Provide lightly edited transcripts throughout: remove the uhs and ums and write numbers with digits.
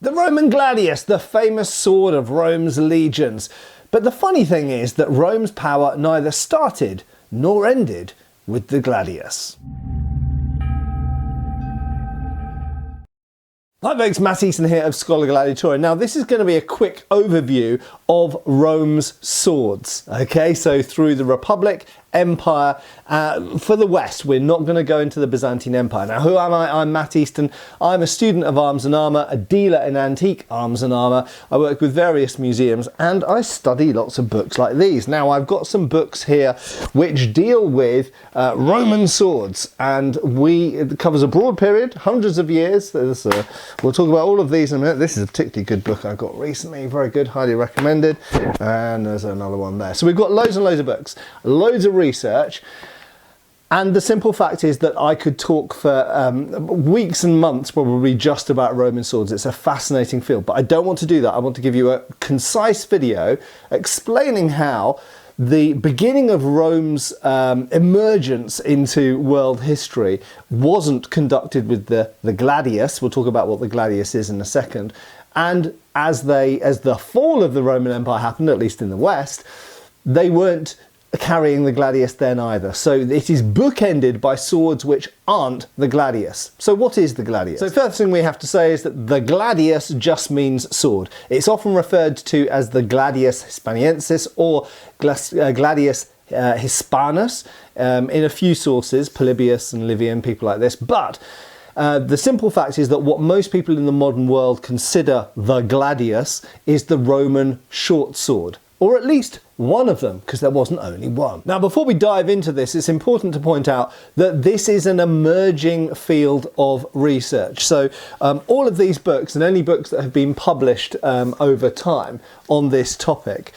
The Roman Gladius, the famous sword of Rome's legions. But the funny thing is that Rome's power neither started nor ended with the Gladius. Hi folks, Matt Easton here of Schola Gladiatoria. Now this is going to be a quick overview of Rome's swords. Okay, so through the Republic, Empire, for the West. We're not going to go into the Byzantine Empire. Now who am I? I'm Matt Easton. I'm a student of arms and armour, a dealer in antique arms and armour. I work with various museums and I study lots of books like these. Now I've got some books here which deal with Roman swords, and it covers a broad period, hundreds of years. We'll talk about all of these in a minute. This is a particularly good book I got recently, very good, highly recommended. And there's another one there. So we've got loads and loads of books, loads of research, and the simple fact is that I could talk for weeks and months probably just about Roman swords. It's a fascinating field, but I don't want to do that. I want to give you a concise video explaining how the beginning of Rome's emergence into world history wasn't conducted with the Gladius. We'll talk about what the Gladius is in a second. And as the fall of the Roman Empire happened, at least in the West, they weren't carrying the Gladius then either. So it is bookended by swords which aren't the Gladius. So what is the Gladius? So first thing we have to say is that the Gladius just means sword. It's often referred to as the Gladius Hispaniensis or Gladius Hispanus in a few sources, Polybius and Livy, people like this, but the simple fact is that what most people in the modern world consider the Gladius is the Roman short sword, or at least one of them, because there wasn't only one. Now, before we dive into this, it's important to point out that this is an emerging field of research. So all of these books, and any books that have been published over time on this topic,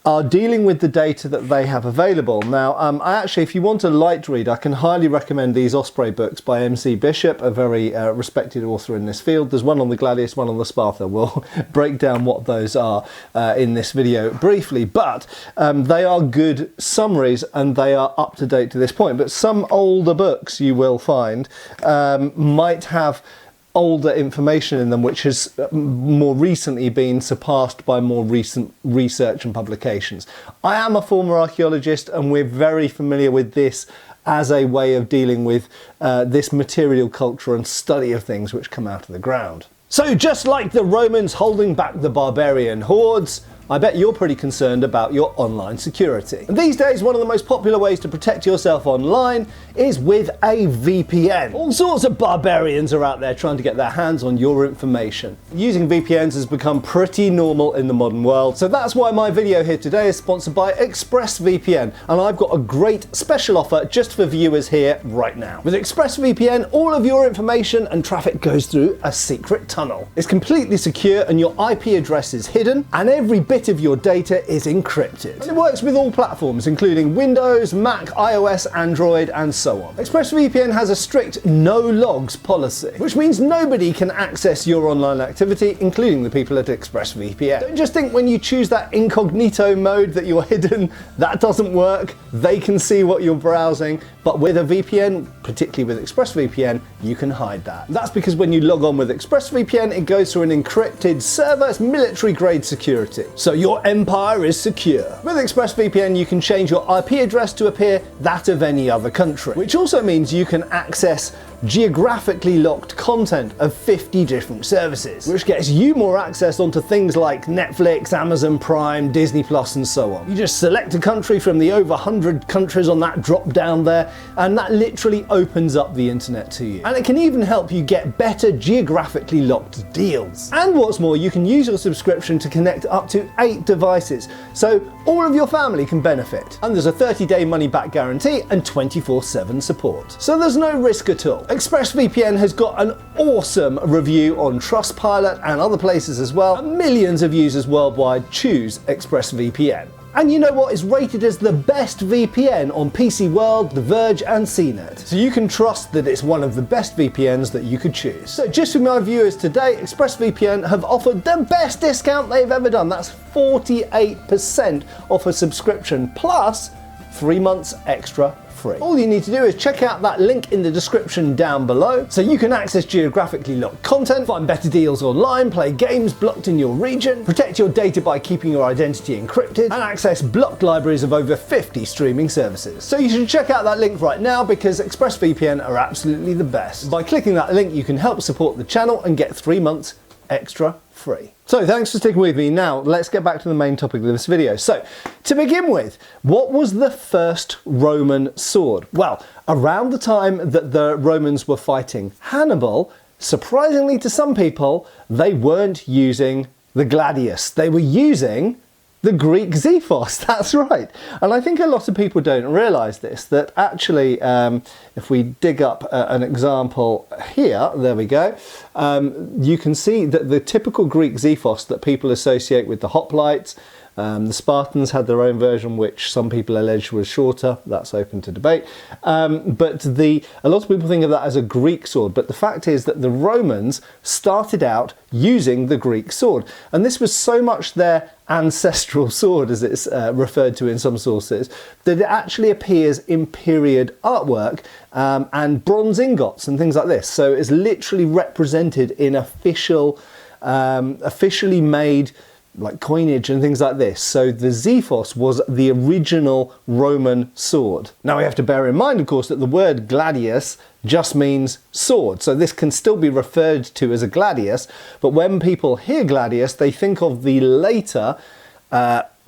are dealing with the data that they have available. Now, if you want a light read, I can highly recommend these Osprey books by MC Bishop, a very respected author in this field. There's one on the Gladius, one on the Spatha. We'll break down what those are in this video briefly, but they are good summaries and they are up to date to this point. But some older books you will find might have older information in them which has more recently been surpassed by more recent research and publications. I am a former archaeologist and we're very familiar with this as a way of dealing with this material culture and study of things which come out of the ground. So just like the Romans holding back the barbarian hordes, I bet you're pretty concerned about your online security. And these days, one of the most popular ways to protect yourself online is with a VPN. All sorts of barbarians are out there trying to get their hands on your information. Using VPNs has become pretty normal in the modern world, so that's why my video here today is sponsored by ExpressVPN, and I've got a great special offer just for viewers here right now. With ExpressVPN, all of your information and traffic goes through a secret tunnel. It's completely secure and your IP address is hidden, and every bit of your data is encrypted. And it works with all platforms, including Windows, Mac, iOS, Android, and so on. ExpressVPN has a strict no logs policy, which means nobody can access your online activity, including the people at ExpressVPN. Don't just think when you choose that incognito mode that you're hidden. That doesn't work. They can see what you're browsing, but with a VPN, particularly with ExpressVPN, you can hide that. That's because when you log on with ExpressVPN, it goes through an encrypted server. It's military-grade security. So your empire is secure. With ExpressVPN, you can change your IP address to appear that of any other country, which also means you can access geographically locked content of 50 different services, which gets you more access onto things like Netflix, Amazon Prime, Disney Plus, and so on. You just select a country from the over 100 countries on that drop down there, and that literally opens up the internet to you. And it can even help you get better geographically locked deals. And what's more, you can use your subscription to connect up to 8 devices, so all of your family can benefit. And there's a 30-day money-back guarantee and 24/7 support. So there's no risk at all. ExpressVPN has got an awesome review on Trustpilot and other places as well. And millions of users worldwide choose ExpressVPN. And you know what? It's rated as the best VPN on PC World, The Verge, and CNET. So you can trust that it's one of the best VPNs that you could choose. So just for my viewers today, ExpressVPN have offered the best discount they've ever done. That's 48% off a subscription, plus 3 months extra free. All you need to do is check out that link in the description down below so you can access geographically locked content, find better deals online, play games blocked in your region, protect your data by keeping your identity encrypted, and access blocked libraries of over 50 streaming services. So you should check out that link right now because ExpressVPN are absolutely the best. By clicking that link, you can help support the channel and get 3 months extra free. So thanks for sticking with me. Now let's get back to the main topic of this video. So to begin with, what was the first Roman sword? Well, around the time that the Romans were fighting Hannibal, surprisingly to some people, they weren't using the Gladius. They were using the Greek Xephos, that's right. And I think a lot of people don't realise this, that actually, if we dig up an example here, there we go, you can see that the typical Greek Xephos that people associate with the hoplites, the Spartans had their own version, which some people allege was shorter. That's open to debate. But a lot of people think of that as a Greek sword. But the fact is that the Romans started out using the Greek sword. And this was so much their ancestral sword, as it's referred to in some sources, that it actually appears in period artwork and bronze ingots and things like this. So it's literally represented in officially made like coinage and things like this. So the Xephos was the original Roman sword. Now we have to bear in mind, of course, that the word gladius just means sword. So this can still be referred to as a gladius, but when people hear gladius, they think of the later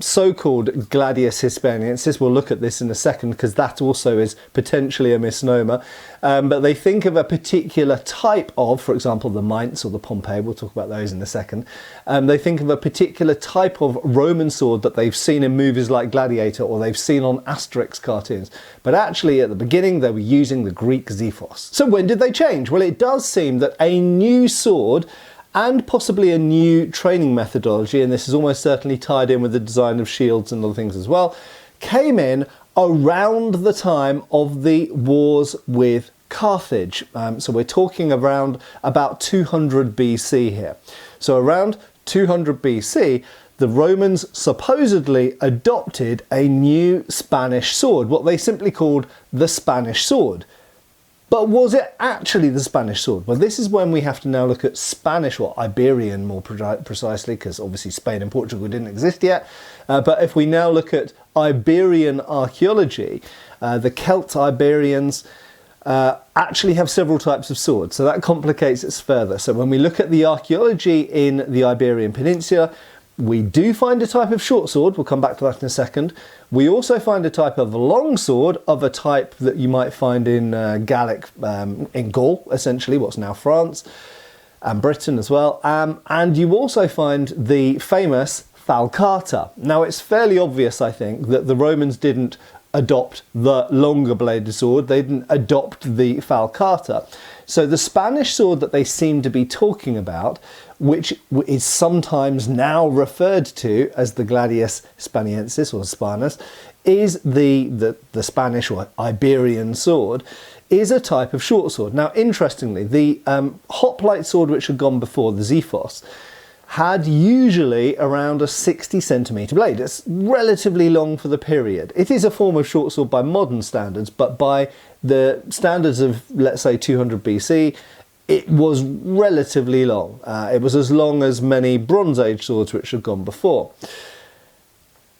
so-called Gladius Hispaniensis. We'll look at this in a second because that also is potentially a misnomer. But they think of a particular type of, for example, the Mainz or the Pompeii, we'll talk about those in a second. They think of a particular type of Roman sword that they've seen in movies like Gladiator or they've seen on Asterix cartoons. But actually at the beginning they were using the Greek Xephos. So when did they change? Well, it does seem that a new sword and possibly a new training methodology, and this is almost certainly tied in with the design of shields and other things as well, came in around the time of the wars with Carthage. So we're talking around about 200 BC here. So around 200 BC, the Romans supposedly adopted a new Spanish sword, what they simply called the Spanish sword. But was it actually the Spanish sword? Well, this is when we have to now look at Spanish, or Iberian more precisely, because obviously Spain and Portugal didn't exist yet. But if we now look at Iberian archaeology, the Celt Iberians actually have several types of swords, so that complicates it further. So when we look at the archaeology in the Iberian Peninsula, we do find a type of short sword, we'll come back to that in a second. We also find a type of long sword of a type that you might find in Gallic, in Gaul, essentially, what's now France, and Britain as well. And you also find the famous falcata. Now it's fairly obvious, I think, that the Romans didn't adopt the longer bladed sword, they didn't adopt the falcata. So the Spanish sword that they seem to be talking about, which is sometimes now referred to as the Gladius Hispaniensis or Hispanus, is the Spanish or Iberian sword, is a type of short sword. Now interestingly, the hoplite sword which had gone before, the Xephos, had usually around a 60 centimetre blade. It's relatively long for the period. It is a form of short sword by modern standards, but by the standards of, let's say, 200 BC, it was relatively long. It was as long as many Bronze Age swords which had gone before.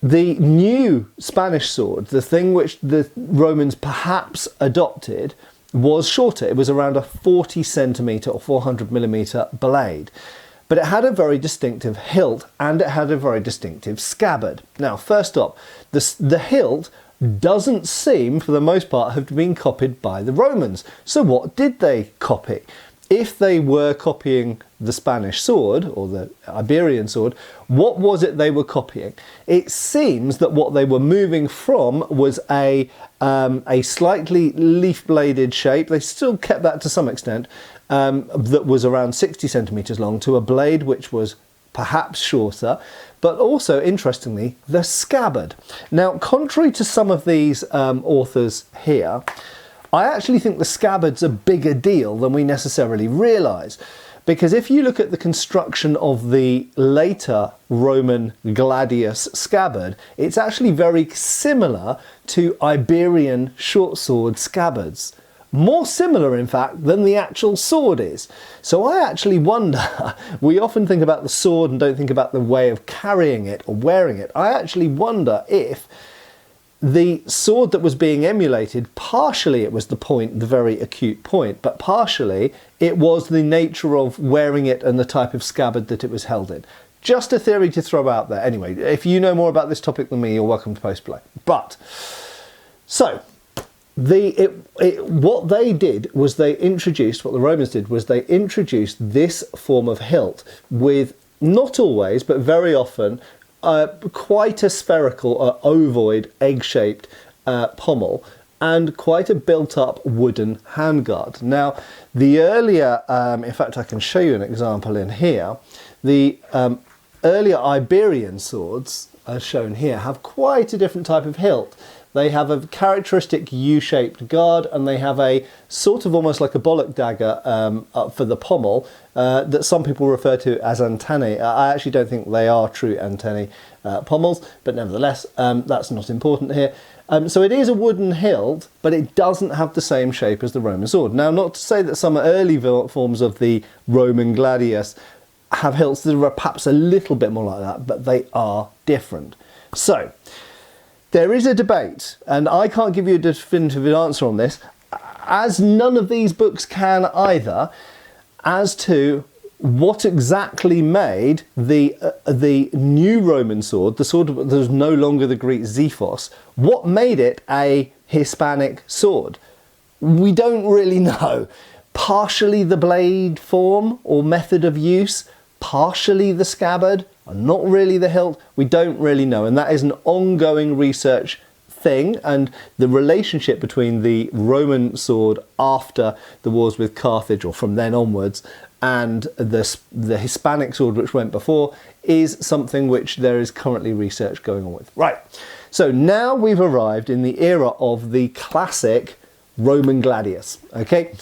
The new Spanish sword, the thing which the Romans perhaps adopted, was shorter. It was around a 40 centimetre or 400 millimetre blade. But it had a very distinctive hilt and it had a very distinctive scabbard. Now, first up, the hilt doesn't seem, for the most part, have been copied by the Romans. So what did they copy? If they were copying the Spanish sword or the Iberian sword, what was it they were copying? It seems that what they were moving from was a slightly leaf-bladed shape. They still kept that to some extent, that was around 60 centimetres long, to a blade which was perhaps shorter, but also, interestingly, the scabbard. Now, contrary to some of these authors here, I actually think the scabbard's a bigger deal than we necessarily realise. Because if you look at the construction of the later Roman gladius scabbard, it's actually very similar to Iberian short sword scabbards. More similar, in fact, than the actual sword is. So I actually wonder, we often think about the sword and don't think about the way of carrying it or wearing it. I actually wonder if the sword that was being emulated, partially it was the point, the very acute point, but partially it was the nature of wearing it and the type of scabbard that it was held in. Just a theory to throw out there. Anyway, if you know more about this topic than me, you're welcome to post below. But, so, what they did was what the Romans did was they introduced this form of hilt with, not always, but very often, quite a spherical or ovoid egg-shaped pommel and quite a built-up wooden handguard. Now, the earlier, in fact I can show you an example in here, the earlier Iberian swords, as shown here, have quite a different type of hilt. They have a characteristic U-shaped guard, and they have a sort of almost like a bollock dagger for the pommel that some people refer to as antennae. I actually don't think they are true antennae pommels, but nevertheless, that's not important here. So it is a wooden hilt, but it doesn't have the same shape as the Roman sword. Now, not to say that some early forms of the Roman gladius have hilts that are perhaps a little bit more like that, but they are different. So, there is a debate, and I can't give you a definitive answer on this, as none of these books can either, as to what exactly made the new Roman sword, the sword that was no longer the Greek Xephos, what made it a Hispanic sword? We don't really know. Partially the blade form or method of use, partially the scabbard, not really the hilt, we don't really know, and that is an ongoing research thing, and the relationship between the Roman sword after the wars with Carthage, or from then onwards, and the Hispanic sword which went before is something which there is currently research going on with. Right, so now we've arrived in the era of the classic Roman gladius, okay?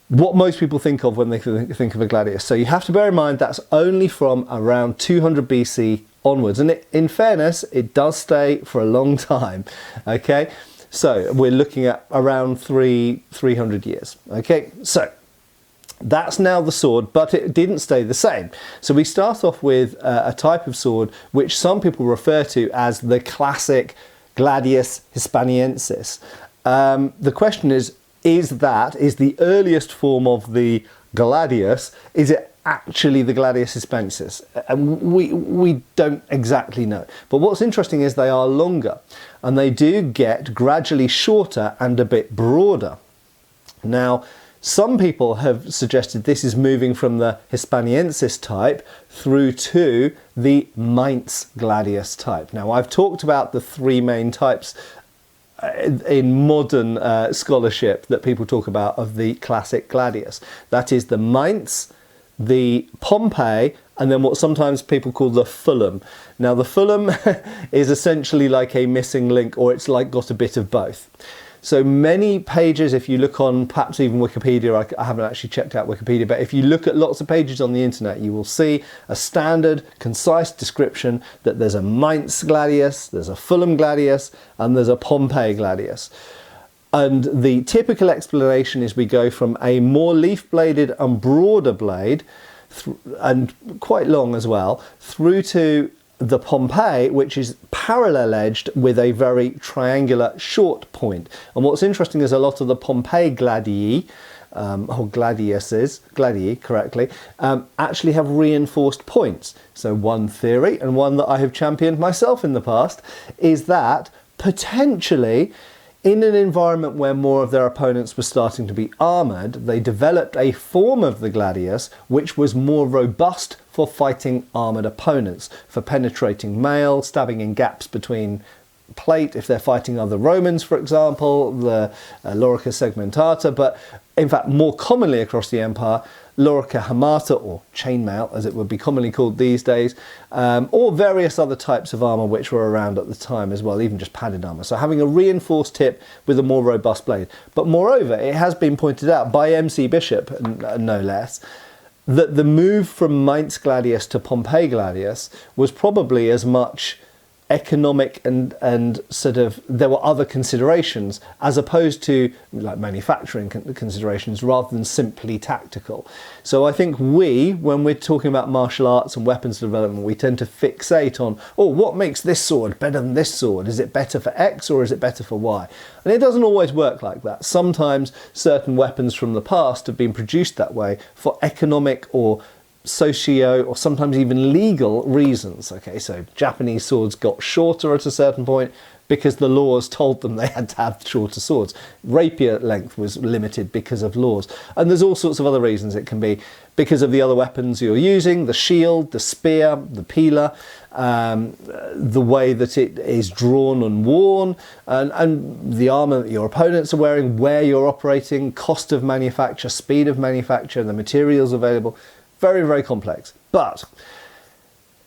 What most people think of when they think of a gladius. So you have to bear in mind that's only from around 200 BC onwards, and in fairness, it does stay for a long time, okay? So we're looking at around 300 years, okay? So that's now the sword, but it didn't stay the same. So we start off with a type of sword which some people refer to as the classic Gladius Hispaniensis. The question is the earliest form of the gladius, is it actually the Gladius Hispaniensis? And we don't exactly know. But what's interesting is they are longer, and they do get gradually shorter and a bit broader. Now, some people have suggested this is moving from the Hispaniensis type through to the Mainz gladius type. Now, I've talked about the three main types in modern scholarship that people talk about of the classic gladius. That is the Mainz, the Pompey, and then what sometimes people call the Fulham. Now the Fulham is essentially like a missing link, or it's like got a bit of both. So many pages, if you look on perhaps even Wikipedia, I haven't actually checked out Wikipedia, but if you look at lots of pages on the internet, you will see a standard, concise description that there's a Mainz gladius, there's a Fulham gladius, and there's a Pompey gladius. And the typical explanation is we go from a more leaf-bladed and broader blade, and quite long as well, through to the Pompey, which is parallel edged with a very triangular short point. And what's interesting is a lot of the Pompey gladii, or gladiuses, gladii correctly, actually have reinforced points. So one theory, and one that I have championed myself in the past, is that potentially in an environment where more of their opponents were starting to be armoured, they developed a form of the gladius which was more robust for fighting armoured opponents, for penetrating mail, stabbing in gaps between plate if they're fighting other Romans, for example, the lorica segmentata, but in fact more commonly across the empire, lorica hamata, or chainmail as it would be commonly called these days, or various other types of armour which were around at the time as well, even just padded armour. So having a reinforced tip with a more robust blade. But moreover, it has been pointed out by MC Bishop, no less, that the move from Mainz Gladius to Pompeii Gladius was probably as much economic and sort of, there were other considerations as opposed to like manufacturing considerations rather than simply tactical. So I think when we're talking about martial arts and weapons development, we tend to fixate on, oh, what makes this sword better than this sword? Is it better for X or is it better for Y? And it doesn't always work like that. Sometimes certain weapons from the past have been produced that way for economic or socio or sometimes even legal reasons. Okay, so Japanese swords got shorter at a certain point because the laws told them they had to have shorter swords. Rapier length was limited because of laws. And there's all sorts of other reasons. It can be because of the other weapons you're using, the shield, the spear, the pila, the way that it is drawn and worn, and the armour that your opponents are wearing, where you're operating, cost of manufacture, speed of manufacture, the materials available. Very, very complex. But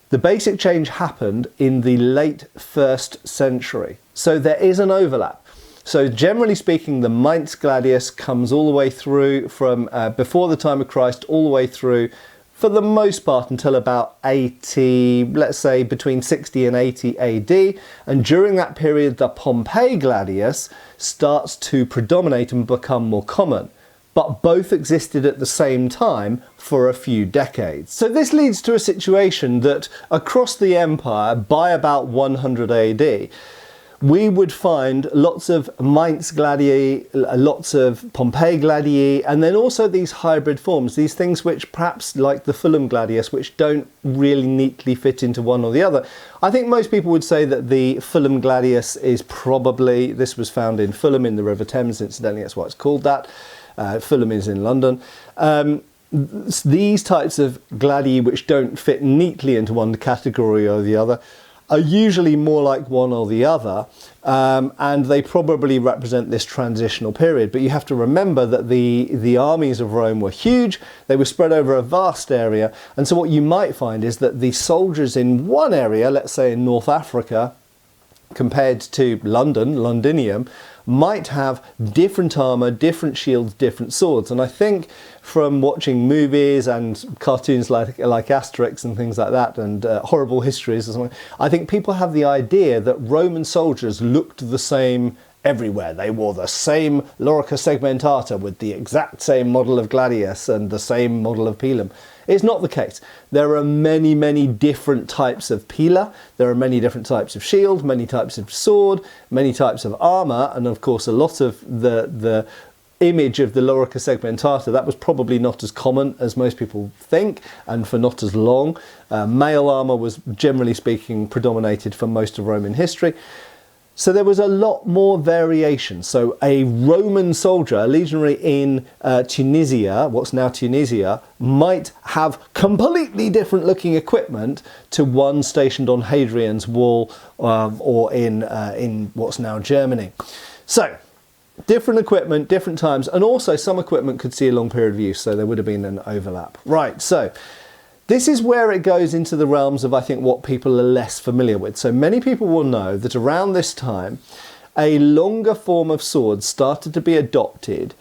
the basic change happened in the late 1st century. So there is an overlap. So generally speaking, the Mainz Gladius comes all the way through from before the time of Christ, all the way through, for the most part, until about 80, let's say between 60 and 80 AD. And during that period, the Pompeii Gladius starts to predominate and become more common. But both existed at the same time for a few decades. So this leads to a situation that across the empire, by about 100 AD, we would find lots of Mainz Gladii, lots of Pompeii Gladii, and then also these hybrid forms, these things which perhaps like the Fulham Gladius, which don't really neatly fit into one or the other. I think most people would say that the Fulham Gladius is probably, this was found in Fulham in the River Thames, incidentally, that's why it's called that. Fulham is in London. These types of gladii which don't fit neatly into one category or the other are usually more like one or the other, and they probably represent this transitional period. But you have to remember that the armies of Rome were huge, they were spread over a vast area, and so what you might find is that the soldiers in one area, let's say in North Africa, compared to London, Londinium, might have different armour, different shields, different swords. And I think from watching movies and cartoons like Asterix and things like that, and horrible histories or something, I think people have the idea that Roman soldiers looked the same everywhere. They wore the same lorica segmentata with the exact same model of gladius and the same model of pilum. It's not the case. There are many, many different types of pila. There are many different types of shield, many types of sword, many types of armour, and of course a lot of the image of the lorica segmentata, that was probably not as common as most people think, and for not as long. Mail armour was, generally speaking, predominated for most of Roman history. So there was a lot more variation. So a Roman soldier, a legionary in Tunisia, what's now Tunisia, might have completely different looking equipment to one stationed on Hadrian's Wall or in what's now Germany. So different equipment, different times, and also some equipment could see a long period of use, so there would have been an overlap. Right, so this is where it goes into the realms of, I think, what people are less familiar with. So many people will know that around this time, a longer form of sword started to be adopted,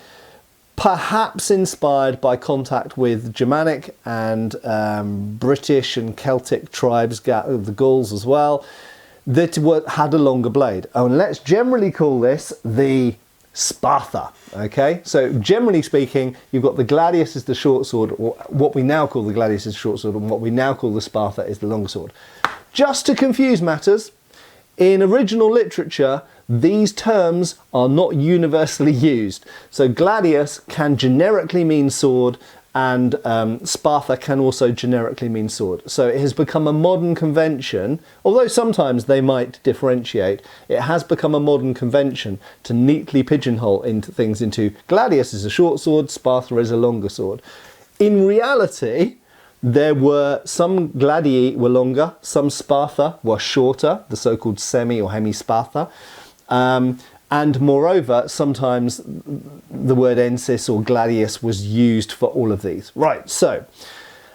perhaps inspired by contact with Germanic and British and Celtic tribes, the Gauls as well, that had a longer blade. Oh, and let's generally call this the Spatha. Okay, so generally speaking, you've got the gladius is the short sword, or what we now call the gladius is the short sword, and what we now call the Spatha is the long sword. Just to confuse matters, in original literature, these terms are not universally used. So gladius can generically mean sword, and Spatha can also generically mean sword. So it has become a modern convention, although sometimes they might differentiate, it has become a modern convention to neatly pigeonhole into things into gladius is a short sword, Spatha is a longer sword. In reality, there were some gladii were longer, some Spatha were shorter, the so-called semi or hemi-Spatha. And moreover, sometimes the word ensis or gladius was used for all of these. Right, so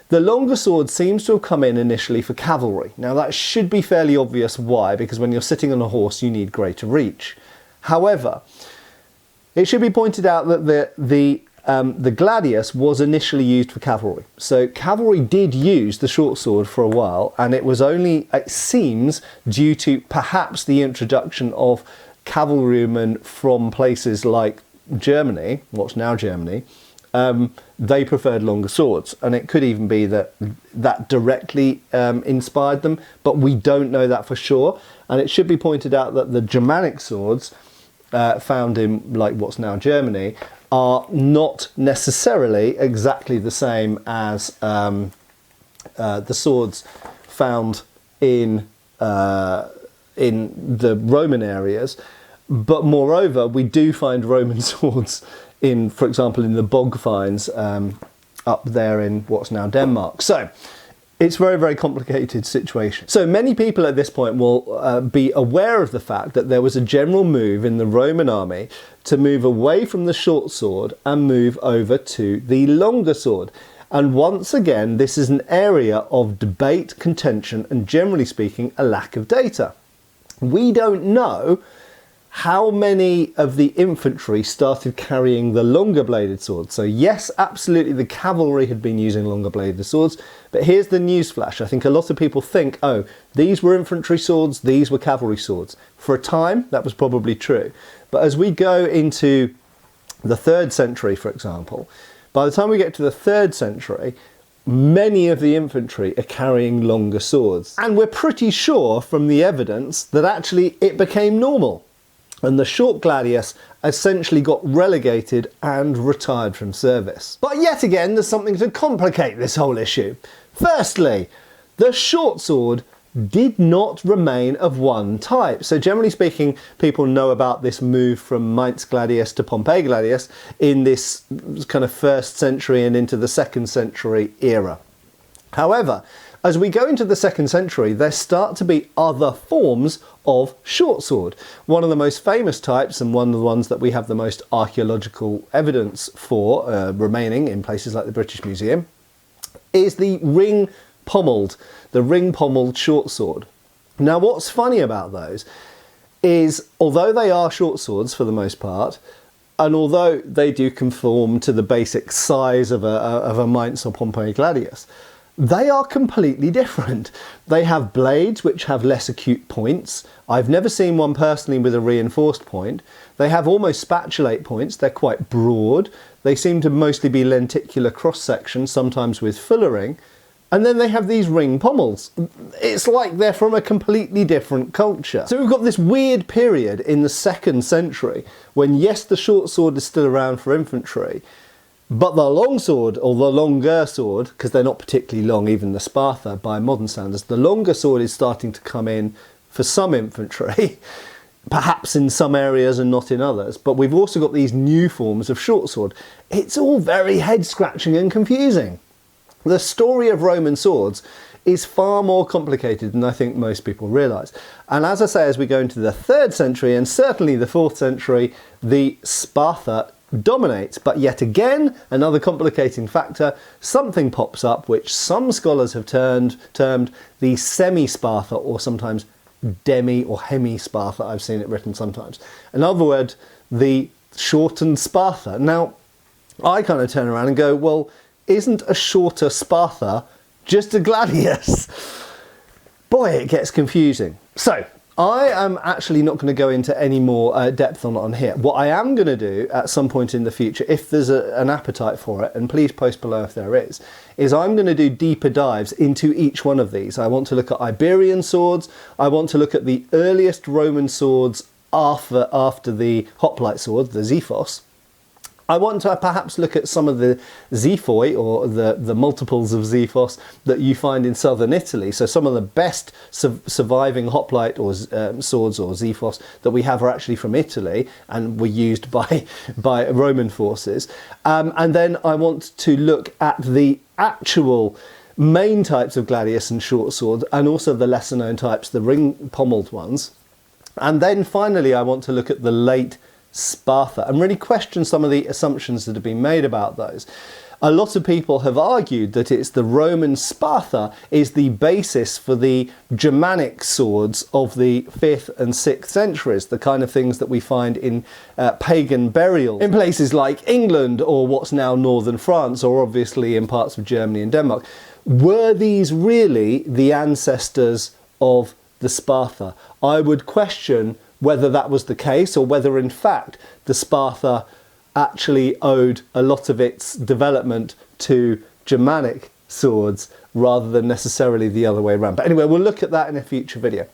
the longer sword seems to have come in initially for cavalry. Now that should be fairly obvious why, because when you're sitting on a horse you need greater reach. However, it should be pointed out that the the gladius was initially used for cavalry. So cavalry did use the short sword for a while, and it was only, it seems, due to perhaps the introduction of cavalrymen from places like Germany, what's now Germany, they preferred longer swords, and it could even be that that directly inspired them, but we don't know that for sure. And it should be pointed out that the Germanic swords found in like what's now Germany are not necessarily exactly the same as the swords found in the Roman areas. But moreover, we do find Roman swords in, for example, in the bog finds up there in what's now Denmark. So it's a very, very complicated situation. So many people at this point will be aware of the fact that there was a general move in the Roman army to move away from the short sword and move over to the longer sword. And once again, this is an area of debate, contention, and generally speaking, a lack of data. We don't know how many of the infantry started carrying the longer bladed swords. So yes, absolutely the cavalry had been using longer bladed swords, but here's the news flash. I think a lot of people think, oh, these were infantry swords, these were cavalry swords. For a time, that was probably true. But as we go into the 3rd century, for example, by the time we get to the 3rd century, many of the infantry are carrying longer swords. And we're pretty sure from the evidence that actually it became normal. And the short gladius essentially got relegated and retired from service. But yet again, there's something to complicate this whole issue. Firstly, the short sword did not remain of one type. So generally speaking, people know about this move from Mainz gladius to Pompeii gladius in this kind of 1st century and into the 2nd century era. However, as we go into the 2nd century, there start to be other forms of short sword. One of the most famous types, and one of the ones that we have the most archaeological evidence for remaining in places like the British Museum, is the ring-pommelled short sword. Now what's funny about those is, although they are short swords for the most part, and although they do conform to the basic size of a Mainz or Pompeii gladius, they are completely different. They have blades which have less acute points. I've never seen one personally with a reinforced point. They have almost spatulate points. They're quite broad. They seem to mostly be lenticular cross-section, sometimes with fillering. And then they have these ring pommels. It's like they're from a completely different culture. So we've got this weird period in the 2nd century when, yes, the short sword is still around for infantry, but the long sword, or the longer sword, because they're not particularly long, even the Spatha by modern standards, the longer sword is starting to come in for some infantry, perhaps in some areas and not in others. But we've also got these new forms of short sword. It's all very head-scratching and confusing. The story of Roman swords is far more complicated than I think most people realise. And as I say, as we go into the 3rd century and certainly the 4th century, the Spatha dominates. But yet again, another complicating factor, something pops up which some scholars have termed the semi-Spatha, or sometimes demi or hemi-Spatha. I've seen it written sometimes. In other words, the shortened Spatha. Now, I kind of turn around and go, well, isn't a shorter Spatha just a gladius? Boy, it gets confusing. So I am actually not going to go into any more depth on here. What I am going to do at some point in the future, if there's an appetite for it, and please post below if there is I'm going to do deeper dives into each one of these. I want to look at Iberian swords. I want to look at the earliest Roman swords after the hoplite sword, the Xiphos. I want to perhaps look at some of the Xiphoi, or the multiples of Xiphos that you find in southern Italy. So some of the best surviving hoplite or swords or Xiphos that we have are actually from Italy and were used by Roman forces. And then I want to look at the actual main types of gladius and short sword, and also the lesser known types, the ring pommelled ones. And then finally I want to look at the late Spatha and really question some of the assumptions that have been made about those. a lot of people have argued that it's the Roman Spatha is the basis for the Germanic swords of the 5th and 6th centuries, the kind of things that we find in pagan burials in places like England or what's now northern France, or obviously in parts of Germany and Denmark. Were these really the ancestors of the Spatha? I would question whether that was the case, or whether in fact the Spatha actually owed a lot of its development to Germanic swords rather than necessarily the other way around. But anyway, we'll look at that in a future video.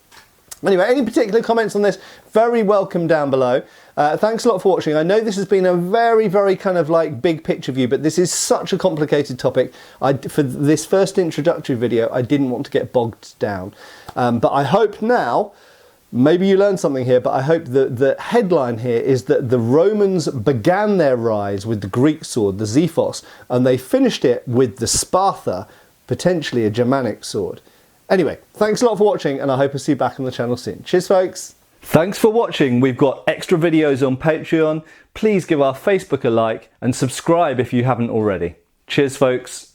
Anyway, any particular comments on this, very welcome down below. Thanks a lot for watching. I know this has been a very, very kind of like big picture view, but this is such a complicated topic. For this first introductory video, I didn't want to get bogged down. But I hope now, maybe you learned something here, but I hope that the headline here is that the Romans began their rise with the Greek sword, the Xiphos, and they finished it with the Spatha, potentially a Germanic sword. Anyway, thanks a lot for watching, and I hope to see you back on the channel soon. Cheers, folks. Thanks for watching. We've got extra videos on Patreon. Please give our Facebook a like and subscribe if you haven't already. Cheers, folks.